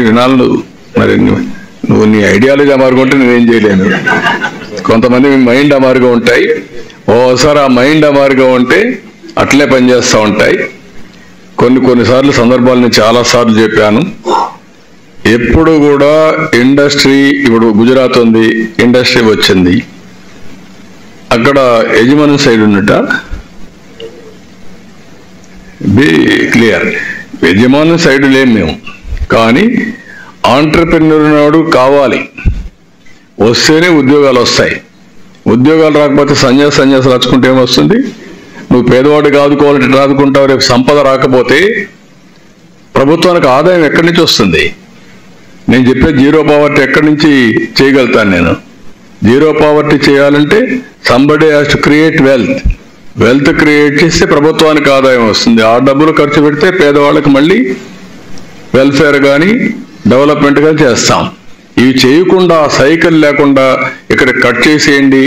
వినాలు మరి నువ్వు నీ ఐడియాలజీ అమారుకుంటే నువ్వేం చేయలేను. కొంతమంది మైండ్ అమారుగా ఉంటాయి, ఓసారి ఆ మైండ్ అమారుగా ఉంటే అట్లే పనిచేస్తూ ఉంటాయి. కొన్నిసార్లు సందర్భాలు నేను చాలాసార్లు చెప్పాను. ఎప్పుడు కూడా ఇండస్ట్రీ, ఇప్పుడు గుజరాత్ ఉంది, ఇండస్ట్రీ వచ్చింది, అక్కడ యజమాని సైడ్ ఉన్నట బి క్లియర్. యజమాని సైడ్ లేం మేము, కానీ ఆంటర్ప్రెన్యూర్ నాడు కావాలి, వస్తేనే ఉద్యోగాలు వస్తాయి. ఉద్యోగాలు రాకపోతే సన్యాసం రాచుకుంటే ఏమొస్తుంది? నువ్వు పేదవాడికి ఆదుకోవాలంటే రాదుకుంటావు. రేపు సంపద రాకపోతే ప్రభుత్వానికి ఆదాయం ఎక్కడి నుంచి వస్తుంది? నేను చెప్పే జీరో పావర్టీ ఎక్కడి నుంచి చేయగలుగుతాను నేను? జీరో పావర్టీ చేయాలంటే somebody has to create wealth create చేస్తే ప్రభుత్వానికి ఆదాయం వస్తుంది. ఆ డబ్బులు ఖర్చు పెడితే పేదవాళ్ళకి మళ్ళీ వెల్ఫేర్ కానీ డెవలప్మెంట్ కానీ చేస్తాం. ఇవి చేయకుండా, సైకిల్ లేకుండా ఇక్కడ కట్ చేసేయండి,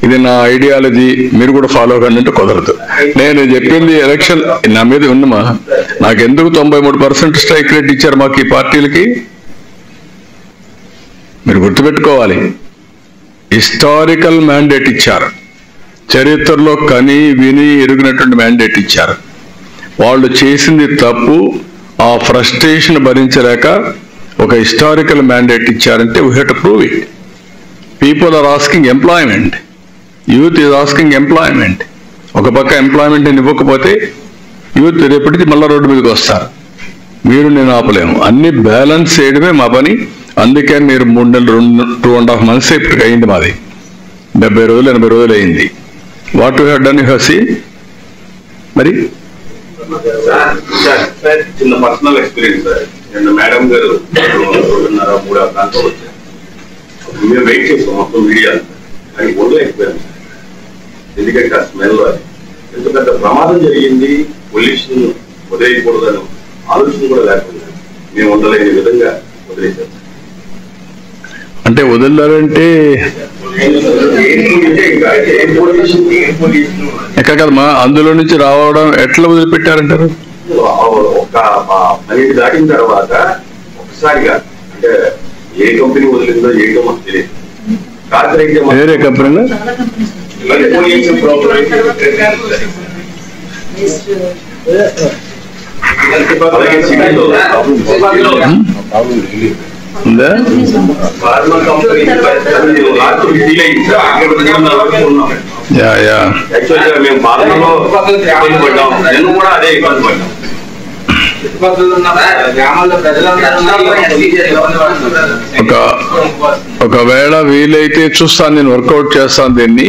ఇది నా ఐడియాలజీ, మీరు కూడా ఫాలో కండి అంటే కుదరదు. నేను చెప్పింది ఎలక్షన్ నా మీద ఉన్నమా, నాకెందుకు 93% స్ట్రైక్ రేట్ ఇచ్చారు మాకు ఈ పార్టీలకి? మీరు గుర్తుపెట్టుకోవాలి, హిస్టారికల్ మ్యాండేట్ ఇచ్చారు, చరిత్రలో కని విని ఎరిగినటువంటి మ్యాండేట్ ఇచ్చారు. వాళ్ళు చేసింది తప్పు, ఆ ఫ్రస్ట్రేషన్ భరించలేక ఒక హిస్టారికల్ మ్యాండేట్ ఇచ్చారంటే we have to prove it. People are asking employment, youth is asking employment. ఒక పక్క ఎంప్లాయ్మెంట్ ఇవ్వకపోతే యూత్ రేపటికి మళ్ళా రోడ్డు మీదకి వస్తారు. మీరు నేను ఆపలేము, అన్ని బ్యాలెన్స్ చేయడమే మా పని. అందుకే మీరు 3 నెలలు 2.5 months ఇప్పటికి అయింది మాది, 70 రోజులు 80 రోజులు అయింది. What you have done you have seen. మరి చిన్న పర్సనల్ ఎక్స్పీరియన్స్ సార్, నిన్న మేడం గారు 2:30-3 ప్రాంతం వచ్చారు. మేము వెయిట్ చేస్తాం మొత్తం మీడియా, కానీ వదలలేకపోయాం సార్. ఎందుకంటే ఆ స్మెల్, ఎందుకంటే ప్రమాదం జరిగింది, పొల్యూషన్ వదిలేయకూడదని ఆలోచన కూడా లేకుండా మేము ఉండలేని విధంగా వదిలేసాం. అంటే వదిలారంటే ఎక్కడ కదమ్మా, అందులో నుంచి రావడం ఎట్లా వదిలిపెట్టారంటారు? ఒక 12 దాటిన తర్వాత ఒకసారిగా, అంటే ఏ కంపెనీ వదిలిందో ఏంటో మాకు తెలియదు. రాత్రి అయితే వేరే కంపెనీ ఉందా? మేము పాలనలో పడ్డాం, నేను కూడా అదే ఇబ్బంది పడ్డాం. ఒకవేళ వీలైతే చూస్తాను, నేను వర్కౌట్ చేస్తాను దీన్ని.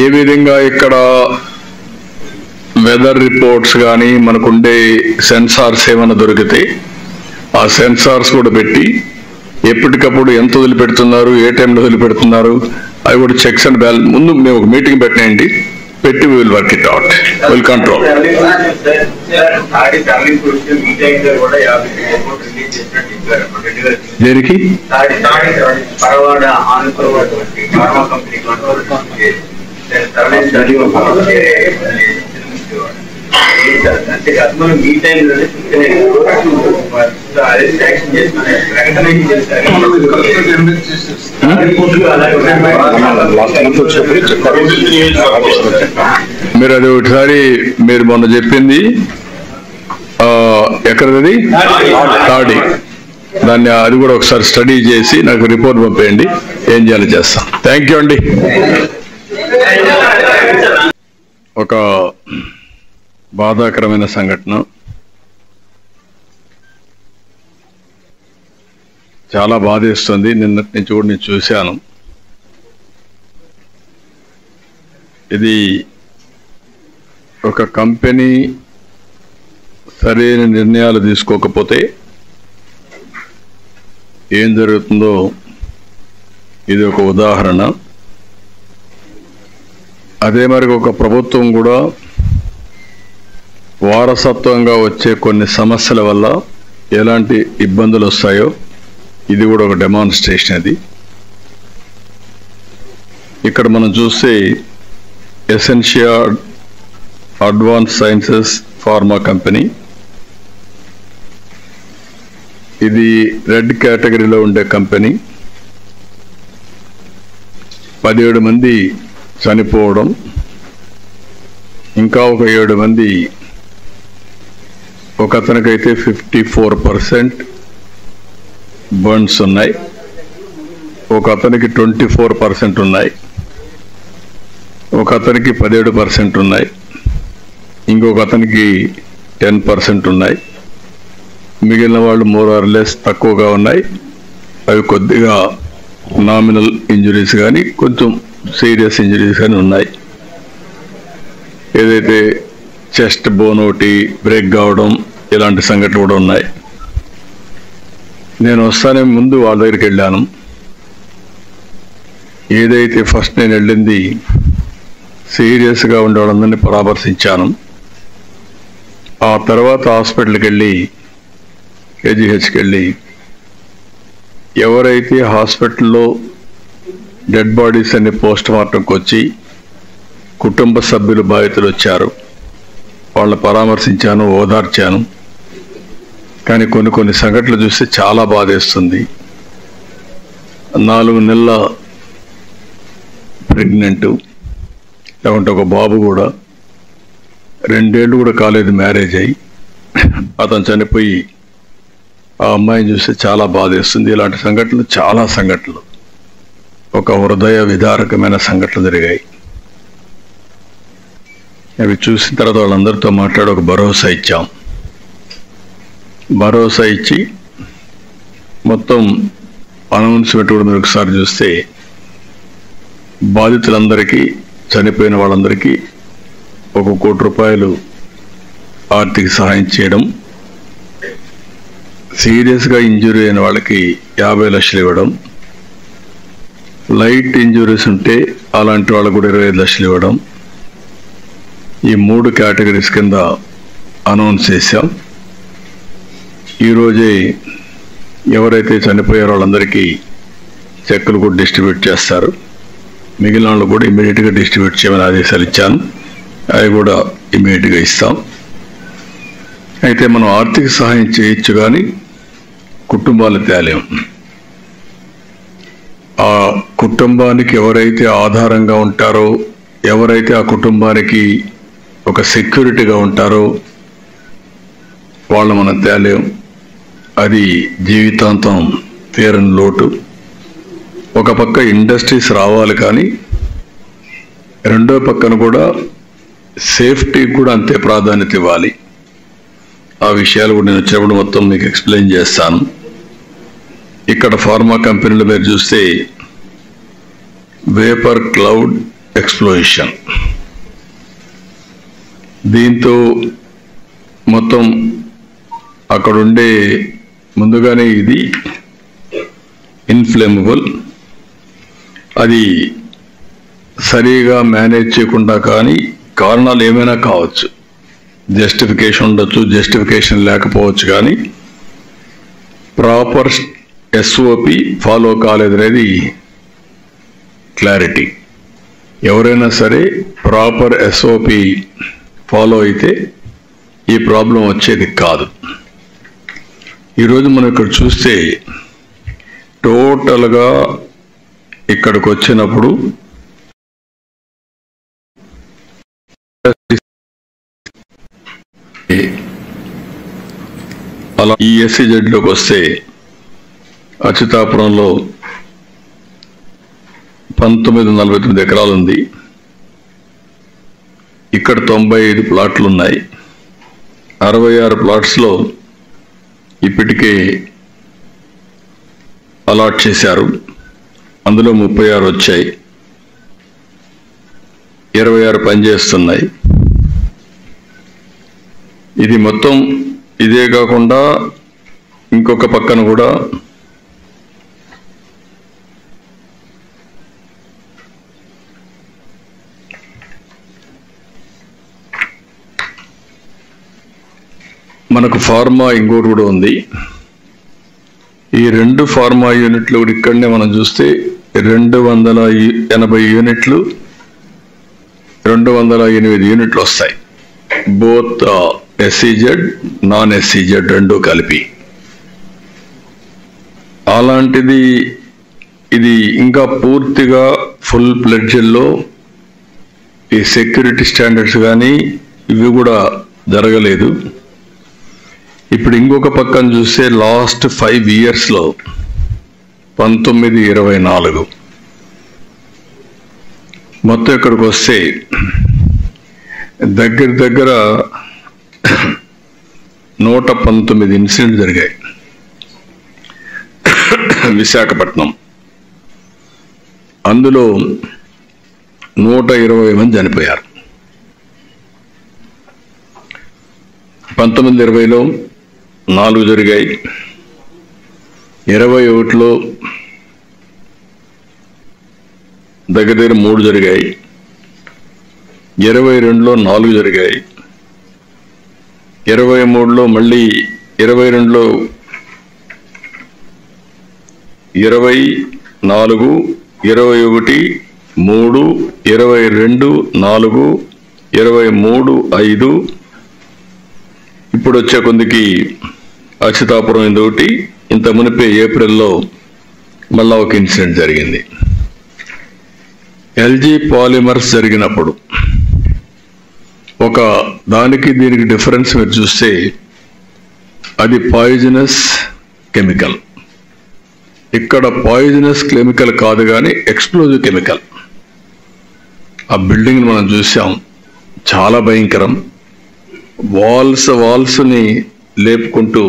ఏ విధంగా ఇక్కడ వెదర్ రిపోర్ట్స్ కానీ మనకుండే సెన్సార్స్ ఏమైనా దొరికితే ఆ సెన్సార్స్ కూడా పెట్టి ఎప్పటికప్పుడు ఎంత వదిలిపెడుతున్నారు, ఏ టైంలో వదిలిపెడుతున్నారు, అవి కూడా చెక్స్ అండ్ బ్యాలెన్స్. ముందు మేము ఒక మీటింగ్ పెట్టినాయండి, పెట్టి will work it out, will control. దేనికి మీరు అది ఒకసారి మీరు మొన్న చెప్పింది ఎక్కడది తాడి, దాన్ని అది కూడా ఒకసారి స్టడీ చేసి నాకు రిపోర్ట్ పంపేయండి, ఏం చేయాలో చేస్తాం. థ్యాంక్ యూ అండి. ఒక బాధాకరమైన సంఘటన, చాలా బాధేస్తుంది. నిన్నటి నుంచి కూడా నేను చూశాను. ఇది ఒక కంపెనీ సరైన నిర్ణయాలు తీసుకోకపోతే ఏం జరుగుతుందో ఇది ఒక ఉదాహరణ. అదే మరి ఒక ప్రభుత్వం కూడా వారసత్వంగా వచ్చే కొన్ని సమస్యల వల్ల ఎలాంటి ఇబ్బందులు వస్తాయో ఇది కూడా ఒక డెమాన్స్ట్రేషన్. అది ఇక్కడ మనం చూస్తే Essentia advance sciences pharma company. ఇది రెడ్ కేటగిరీలో ఉండే కంపెనీ. 17 మంది చనిపోవడం, ఇంకా ఒక 7 మంది, ఒక అతనికైతే 54% బర్న్స్ ఉన్నాయి, ఒక అతనికి 24% ఉన్నాయి, ఒక అతనికి 17% ఉన్నాయి, ఇంకొక అతనికి 10% ఉన్నాయి. మిగిలిన వాళ్ళు మోర్ ఆర్ లెస్ తక్కువగా ఉన్నాయి. అవి కొద్దిగా నామినల్ ఇంజురీస్ కానీ కొంచెం సీరియస్ ఇంజురీస్ కానీ ఉన్నాయి. ఏదైతే చెస్ట్ బోన్ ఒకటి బ్రేక్ కావడం ఇలాంటి సంఘటనలు కూడా ఉన్నాయి. నేను వస్తానే ముందు వాళ్ళ దగ్గరికి వెళ్ళాను. ఏదైతే ఫస్ట్ నేను వెళ్ళింది సీరియస్గా ఉండే వాళ్ళందరినీ పరామర్శించాను. ఆ తర్వాత హాస్పిటల్కి వెళ్ళి కేజీహెచ్కి వెళ్ళి ఎవరైతే హాస్పిటల్లో డెడ్ బాడీస్ అన్ని పోస్ట్ మార్టంకి వచ్చి కుటుంబ సభ్యులు బాధితులు వచ్చారు, వాళ్ళని పరామర్శించాను, ఓదార్చాను. కానీ కొన్ని సంఘటనలు చూస్తే చాలా బాధేస్తుంది. 4 నెలల ప్రెగ్నెంట్, లేకుంటే ఒక బాబు కూడా, 2 ఏళ్ళు కూడా కాలేదు మ్యారేజ్ అయ్యి, అతను చనిపోయి ఆ అమ్మాయిని చూస్తే చాలా బాధేస్తుంది. ఇలాంటి సంఘటనలు చాలా సంఘటనలు, ఒక హృదయ విదారకమైన సంఘటనలు జరిగాయి. అవి చూసిన తర్వాత వాళ్ళందరితో మాట్లాడి ఒక భరోసా ఇచ్చాం. భరోసా ఇచ్చి మొత్తం అనౌన్స్మెంట్ కూడా మీరు ఒకసారి చూస్తే బాధితులందరికీ, చనిపోయిన వాళ్ళందరికీ 1 కోటి రూపాయలు ఆర్థిక సహాయం చేయడం, సీరియస్గా ఇంజురీ అయిన వాళ్ళకి 50 లక్షలు ఇవ్వడం, లైట్ ఇంజురీస్ ఉంటే అలాంటి వాళ్ళకు కూడా 25 లక్షలు ఇవ్వడం, ఈ 3 కేటగిరీస్ కింద అనౌన్స్ చేశాం. ఈరోజే ఎవరైతే చనిపోయారో వాళ్ళందరికీ చెక్కులు కూడా డిస్ట్రిబ్యూట్ చేస్తారు. మిగిలిన వాళ్ళు కూడా ఇమీడియట్గా డిస్ట్రిబ్యూట్ చేయమని ఆదేశాలు ఇచ్చాను. అవి కూడా ఇమీడియట్గా ఇస్తాం. అయితే మనం ఆర్థిక సహాయం చేయొచ్చు కానీ కుటుంబాలు తేలేం. ఆ కుటుంబానికి ఎవరైతే ఆధారంగా ఉంటారో, ఎవరైతే ఆ కుటుంబానికి ఒక సెక్యూరిటీగా ఉంటారో వాళ్ళు మనం తేలేం. అది జీవితాంతం తీరని లోటు. ఒక పక్క ఇండస్ట్రీస్ రావాలి కానీ రెండో పక్కన కూడా సేఫ్టీకి కూడా అంతే ప్రాధాన్యత ఇవ్వాలి. ఆ విషయాలు కూడా నేను వచ్చినప్పుడు మొత్తం మీకు ఎక్స్ప్లెయిన్ చేస్తాను. ఇక్కడ ఫార్మా కంపెనీలు మీరు చూస్తే వేపర్ క్లౌడ్ ఎక్స్ప్లోషన్, దీంతో మొత్తం అక్కడుండే ముందుగానే ఇది ఇన్ఫ్లేమబుల్, అది సరిగా మేనేజ్ చేయకుండా కానీ కారణాలు ఏమైనా కావచ్చు, జస్టిఫికేషన్ ఉండొచ్చు, జస్టిఫికేషన్ లేకపోవచ్చు, కానీ ప్రాపర్ ఎస్ఓపి ఫాలో కాలేదనేది క్లారిటీ. ఎవరైనా సరే ప్రాపర్ ఎస్ఓపి ఫాలో అయితే ఈ ప్రాబ్లం వచ్చేది కాదు. ఈరోజు మనం ఇక్కడ చూస్తే టోటల్గా ఇక్కడికి వచ్చినప్పుడు అలా ఈ ఎస్సీజెడ్లోకి వస్తే అచ్యుతాపురంలో 1949 ఎకరాలు ఉంది. ఇక్కడ 95 ప్లాట్లు ఉన్నాయి. 66 ప్లాట్స్లో ఇప్పటికే అలాట్ చేశారు. అందులో 36 వచ్చాయి, 26 పనిచేస్తున్నాయి. ఇది మొత్తం ఇదే కాకుండా ఇంకొక పక్కన కూడా మనకు ఫార్మా ఇంకోటి కూడా ఉంది. ఈ 2 ఫార్మా యూనిట్లు కూడా ఇక్కడనే మనం చూస్తే 280 యూనిట్లు, 208 యూనిట్లు వస్తాయి. బోత్ ఎస్ఈజెడ్ నాన్ ఎస్ఈజెడ్ రెండు కలిపి. అలాంటిది ఇది ఇంకా పూర్తిగా ఫుల్ ప్లెడ్జ్లో ఈ సెక్యూరిటీ స్టాండర్డ్స్ కానీ ఇవి కూడా జరగలేదు. ఇప్పుడు ఇంకొక పక్కన చూస్తే లాస్ట్ 5 yearsలో 1924 మొత్తం ఇక్కడికి వస్తే దగ్గర 119 ఇన్సిడెంట్ జరిగాయి. విశాఖపట్నం అందులో 120 మంది చనిపోయారు. 1920లో 4 జరిగాయి, 21లో దగ్గర 3 జరిగాయి, 22లో 4 జరిగాయి, 23లో మళ్ళీ 22లో 20, 4, 21, 3, 22, 4, 23, 5. ఇప్పుడు వచ్చే కొందికి అచ్యుతాపురం ఇంకొకటి, ఇంత మునిపే ఏప్రిల్లో మళ్ళా ఒక ఇన్సిడెంట్ జరిగింది. ఎల్జీ పాలిమర్స్ జరిగినప్పుడు ఒక దానికి దీనికి డిఫరెన్స్ మీరు చూస్తే అది పాయిజనస్ కెమికల్. ఇక్కడ పాయిజనస్ కెమికల్ కాదు కానీ ఎక్స్ప్లోజివ్ కెమికల్. ఆ బిల్డింగ్ మనం చూసాం, చాలా భయంకరం. వాల్స్ని లేపుకుంటూ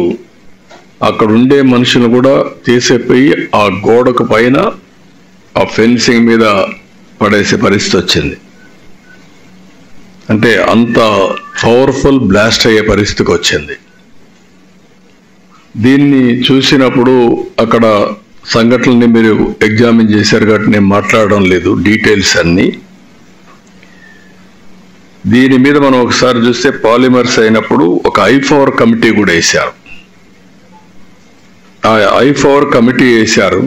అక్కడ ఉండే మనుషులు కూడా తీసేపోయి ఆ గోడకు పైన ఆ ఫెన్సింగ్ మీద పడేసే పరిస్థితి వచ్చింది. అంటే అంత పవర్ఫుల్ బ్లాస్ట్ అయ్యే పరిస్థితికి వచ్చింది. దీన్ని చూసినప్పుడు అక్కడ సంఘటనల్ని మీరు ఎగ్జామిన్ చేశారు కాబట్టి నేను మాట్లాడడం లేదు డీటెయిల్స్ అన్నీ. దీని మీద మనం ఒకసారి చూస్తే పాలిమర్స్ అయినప్పుడు ఒక I4 కమిటీ కూడా వేశారు. ఆ I4 కమిటీ వేశారు,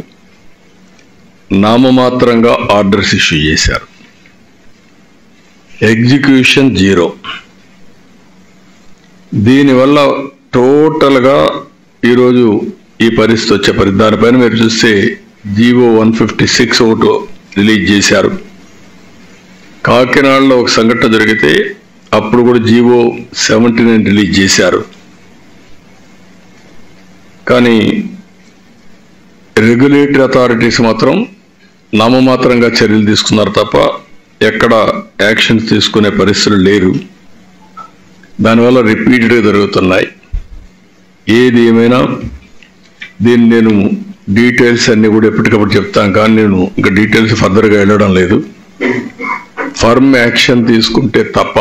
నామమాత్రంగా ఆర్డర్స్ ఇష్యూ చేశారు, ఎగ్జిక్యూషన్ 0. దీనివల్ల టోటల్గా ఈరోజు ఈ పరిస్థితి వచ్చే దానిపైన మీరు చూస్తే జీవో 156 ఒకటి రిలీజ్ చేశారు. కాకినాడలో ఒక సంఘటన జరిగితే అప్పుడు కూడా జీవో 79 రిలీజ్ చేశారు. కానీ రెగ్యులేటరీ అథారిటీస్ మాత్రం నామమాత్రంగా చర్యలు తీసుకున్నారు తప్ప ఎక్కడ యాక్షన్స్ తీసుకునే పరిస్థితులు లేరు. దానివల్ల రిపీటెడ్గా జరుగుతున్నాయి. ఏది ఏమైనా దీన్ని నేను డీటెయిల్స్ అన్నీ కూడా ఎప్పటికప్పుడు చెప్తాను, కానీ నేను ఇంకా డీటెయిల్స్ ఫర్దర్గా వెళ్ళడం లేదు. ఫర్మ్ యాక్షన్ తీసుకుంటే తప్ప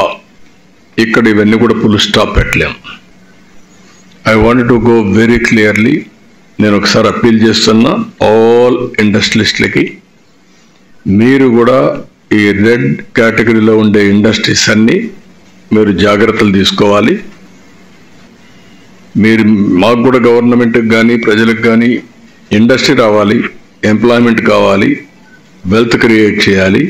ఇక్కడ ఇవన్నీ కూడా ఫుల్ స్టాప్ పెట్టలేం. I want to go very clearly. నేను ఒకసారి అప్పీల్ చేస్తున్నా ఆల్ ఇండస్ట్రియలిస్టులకి, మీరు కూడా ఈ రెడ్ కేటగిరీలో ఉండే ఇండస్ట్రీస్ అన్నీ మీరు జాగ్రత్తలు తీసుకోవాలి. మీరు మాకు కూడా గవర్నమెంట్కి కానీ ప్రజలకు కానీ ఇండస్ట్రీ రావాలి, ఎంప్లాయ్మెంట్ కావాలి, వెల్త్ క్రియేట్ చేయాలి.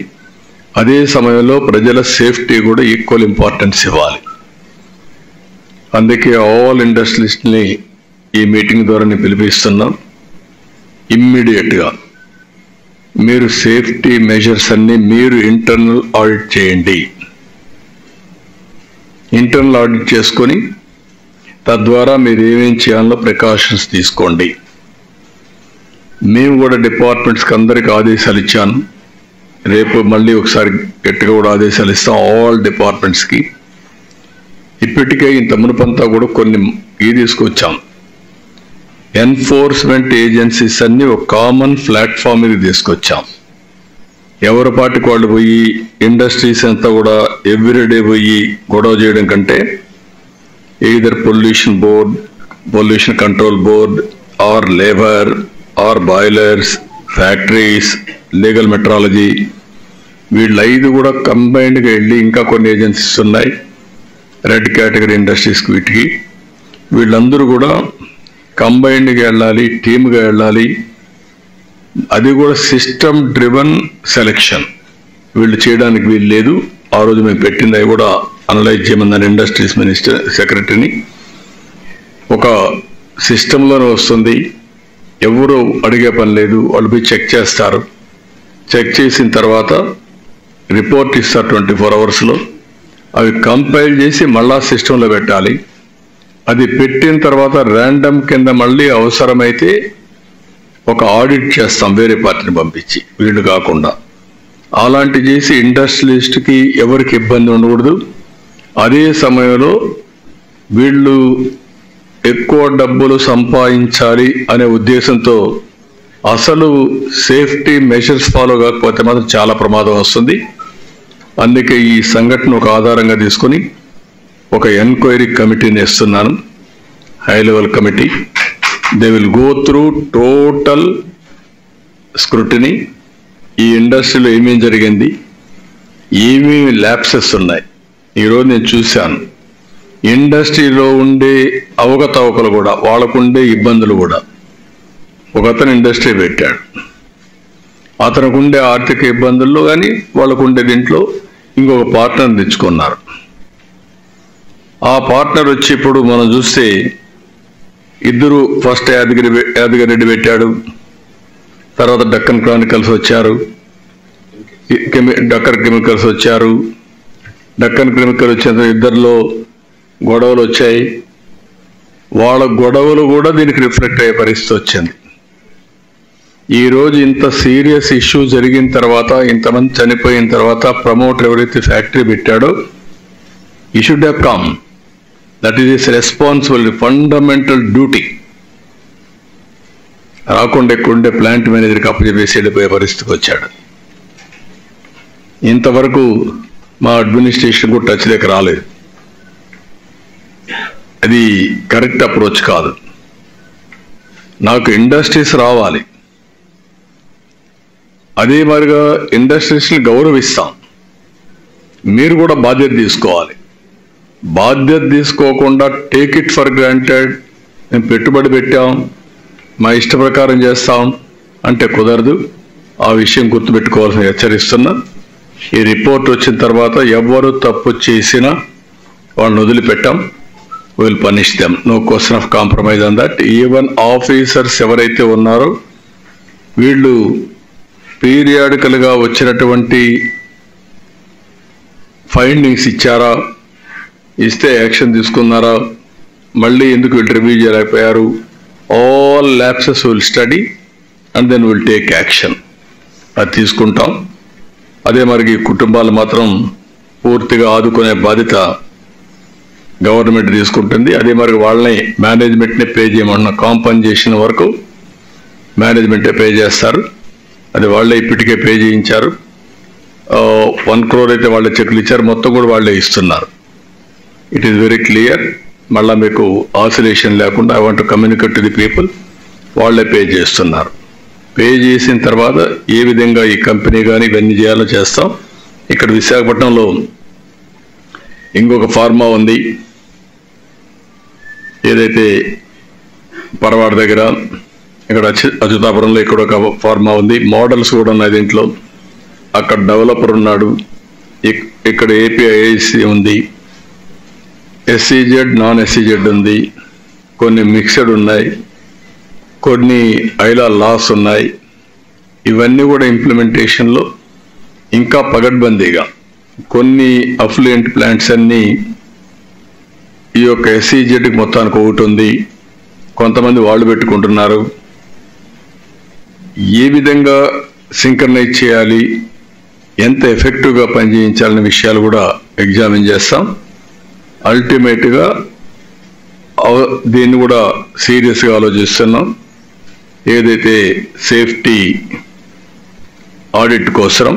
అదే సమయంలో ప్రజల సేఫ్టీ కూడా ఈక్వల్ ఇంపార్టెన్స్ ఇవ్వాలి. అందుకే ఆల్ ఇండస్ట్రియలిస్ట్ని ఈ మీటింగ్ ద్వారా నేను పిలిపిస్తున్నాం. ఇమ్మీడియట్గా మీరు సేఫ్టీ మెజర్స్ అన్ని మీరు ఇంటర్నల్ ఆడిట్ చేయండి. ఇంటర్నల్ ఆడిట్ చేసుకొని తద్వారా మీరు ఏమేం చేయాలో ప్రికాషన్స్ తీసుకోండి. మేము కూడా డిపార్ట్మెంట్స్కి అందరికి ఆదేశాలు ఇచ్చాను. రేపు మళ్ళీ ఒకసారి గట్టిగా కూడా ఆదేశాలు ఇస్తాం ఆల్ డిపార్ట్మెంట్స్కి. ఇప్పటికే ఇంత మునుపంతా కూడా కొన్ని తీసుకొచ్చాం. ఎన్ఫోర్స్మెంట్ ఏజెన్సీస్ అన్ని ఒక కామన్ ప్లాట్ఫామ్ మీద తీసుకొచ్చాం. ఎవరి పాటికి వాళ్ళు పోయి ఇండస్ట్రీస్ అంతా కూడా ఎవ్రీడే పోయి గొడవ చేయడం కంటే either pollution board, pollution control board, or labour, or boilers, factories, legal metrology, వీళ్ళు 5 కూడా కంబైన్డ్గా వెళ్ళి, ఇంకా కొన్ని ఏజెన్సీస్ ఉన్నాయి రెడ్ కేటగిరీ ఇండస్ట్రీస్కి, వీటికి వీళ్ళందరూ కూడా కంబైన్డ్గా వెళ్ళాలి, టీమ్గా వెళ్ళాలి. అది కూడా సిస్టమ్ డ్రివన్ సెలెక్షన్ వీళ్ళు చేయడానికి వీలు లేదు. ఆ రోజు మేము పెట్టింది అవి కూడా అనలైజ్ చేయమన్నారు ఇండస్ట్రీస్ మినిస్టర్ సెక్రటరీని. ఒక సిస్టంలోనే వస్తుంది, ఎవరు అడిగే పని లేదు, వాళ్ళు పోయి చెక్ చేస్తారు. చెక్ చేసిన తర్వాత రిపోర్ట్ ఇస్తారు 24 అవర్స్లో. అవి కంపైల్ చేసి మళ్ళా సిస్టంలో పెట్టాలి. అది పెట్టిన తర్వాత ర్యాండమ్ కింద మళ్ళీ అవసరమైతే ఒక ఆడిట్ చేస్తాం, వేరే పార్టీని పంపించి, వీళ్ళు కాకుండా. అలాంటి చేసి ఇండస్ట్రియలిస్ట్కి ఎవరికి ఇబ్బంది ఉండకూడదు. అదే సమయంలో వీళ్ళు ఎక్కువ డబ్బులు సంపాదించాలి అనే ఉద్దేశంతో అసలు సేఫ్టీ మెషర్స్ ఫాలో కాకపోతే మాత్రం చాలా ప్రమాదం వస్తుంది. అందుకే ఈ సంఘటన ఒక ఆధారంగా తీసుకొని ఒక ఎంక్వైరీ కమిటీని ఇస్తున్నాను, high level committee. They will go through total scrutiny. ఈ ఇండస్ట్రీలో ఏమేమి జరిగింది, ఏమేమి ల్యాప్సెస్ ఉన్నాయి. ఈరోజు నేను చూశాను ఇండస్ట్రీలో ఉండే అవకతవకలు కూడా, వాళ్ళకుండే ఇబ్బందులు కూడా. ఒకతను ఇండస్ట్రీ పెట్టాడు, అతనికి ఉండే ఆర్థిక ఇబ్బందుల్లో కానీ వాళ్ళకు ఉండే దీంట్లో ఇంకొక పార్ట్నర్ తెచ్చుకున్నారు. ఆ పార్ట్నర్ వచ్చి ఇప్పుడు మనం చూస్తే ఇద్దరు, ఫస్ట్ యాదగిరెడ్డి పెట్టాడు, తర్వాత డక్కన్ క్రానికల్స్ వచ్చారు, డక్కన్ కెమికల్స్ వచ్చారు. డక్కన్ కెమికల్ వచ్చిన ఇద్దరిలో గొడవలు వచ్చాయి. వాళ్ళ గొడవలు కూడా దీనికి రిఫ్లెక్ట్ అయ్యే పరిస్థితి వచ్చింది. ఈరోజు ఇంత సీరియస్ ఇష్యూ జరిగిన తర్వాత, ఇంతమంది చనిపోయిన తర్వాత, ప్రమోటర్ ఎవరైతే ఫ్యాక్టరీ పెట్టాడో ఈ should have come. That is his responsibility, fundamental duty. రాకుండా ఎక్కువండే ప్లాంట్ మేనేజర్కి అప్పచెప్పేసి వెళ్ళిపోయే పరిస్థితికి వచ్చాడు. ఇంతవరకు మా అడ్మినిస్ట్రేషన్ కూడా టచ్ దగ్గర రాలేదు. అది కరెక్ట్ అప్రోచ్ కాదు. నాకు ఇండస్ట్రీస్ రావాలి, అదే మాదిరిగా ఇండస్ట్రీస్ని గౌరవిస్తాం. మీరు కూడా బాధ్యత తీసుకోవాలి. బాధ్యత తీసుకోకుండా టేక్ ఇట్ ఫర్ గ్రాంటెడ్, మేము పెట్టుబడి పెట్టాం, మా ఇష్ట ప్రకారం చేస్తాం అంటే కుదరదు. ఆ విషయం గుర్తుపెట్టుకోవాల్సిన హెచ్చరిస్తున్నా. ఈ రిపోర్ట్ వచ్చిన తర్వాత ఎవరు తప్పు చేసినా వాళ్ళని వదిలిపెట్టాం. Will punish them, no question of compromise on that. Even officers ఎవరైతే ఉన్నారో వీళ్ళు పీరియాడికల్గా వచ్చినటువంటి ఫైండింగ్స్ ఇచ్చారా, ఇస్తే యాక్షన్ తీసుకున్నారా, మళ్ళీ ఎందుకు వీళ్ళు రివ్యూ చేయలేకపోయారు, all lapses will study and then will take action. అది తీసుకుంటాం. అదే మరి కుటుంబాలు మాత్రం పూర్తిగా ఆదుకునే బాధ్యత గవర్నమెంట్ తీసుకుంటుంది. అదే మరి వాళ్ళని మేనేజ్మెంట్ని పే చేయమన్న కాంపన్సేషన్ వరకు మేనేజ్మెంటే పే చేస్తారు. అది వాళ్ళే ఇప్పటికే పే చేయించారు. 1 crore అయితే వాళ్ళే చెక్లు ఇచ్చారు, మొత్తం కూడా వాళ్ళే ఇస్తున్నారు. It is very clear. మళ్ళీ మీకు ఆసిలేషన్ లేకుండా I want to communicate to the people, వాళ్ళే పే చేస్తున్నారు. పే చేసిన తర్వాత ఏ విధంగా ఈ కంపెనీ కానీ ఇవన్నీ చేయాలో చేస్తాం. ఇక్కడ విశాఖపట్నంలో ఇంకొక ఫార్మా ఉంది, ఏదైతే పరవాడ దగ్గర, ఇక్కడ అచ్యుతాపురంలో ఇక్కడ ఒక ఫార్మా ఉంది. మోడల్స్ కూడా ఉన్నాయి దీంట్లో. అక్కడ డెవలపర్ ఉన్నాడు, ఇక్కడ ఏపీఐఐసి ఉంది, SEZ నాన్ SEZ ఉంది, కొన్ని మిక్స్డ్ ఉన్నాయి, కొన్ని ఐలా లాస్ ఉన్నాయి. ఇవన్నీ కూడా ఇంప్లిమెంటేషన్లో ఇంకా పగడ్బందీగా కొన్ని అఫ్లుయెంట్ ప్లాంట్స్ అన్నీ ఈ యొక్క SEZకి మొత్తానికి ఒకటి ఉంది, కొంతమంది వాళ్ళు పెట్టుకుంటున్నారు. ఏ విధంగా సింక్రనైజ్ చేయాలి, ఎంత ఎఫెక్టివ్గా పనిచేయించాలనే విషయాలు కూడా ఎగ్జామిన్ చేస్తాం. అల్టిమేట్గా దీన్ని కూడా సీరియస్గా ఆలోచిస్తున్నాం. ఏదైతే సేఫ్టీ ఆడిట్ కోసం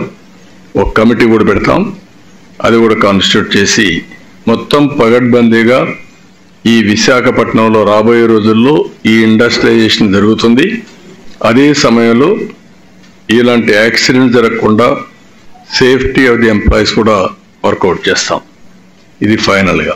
ఒక కమిటీ కూడా పెడతాం, అది కూడా కాన్స్టిట్యూట్ చేసి మొత్తం పగడ్బందీగా ఈ విశాఖపట్నంలో రాబోయే రోజుల్లో ఈ ఇండస్ట్రియలైజేషన్ జరుగుతుంది. అదే సమయంలో ఇలాంటి యాక్సిడెంట్ జరగకుండా సేఫ్టీ ఆఫ్ ది ఎంప్లాయీస్ కూడా వర్కౌట్ చేస్తాం. ఇది ఫైనల్గా.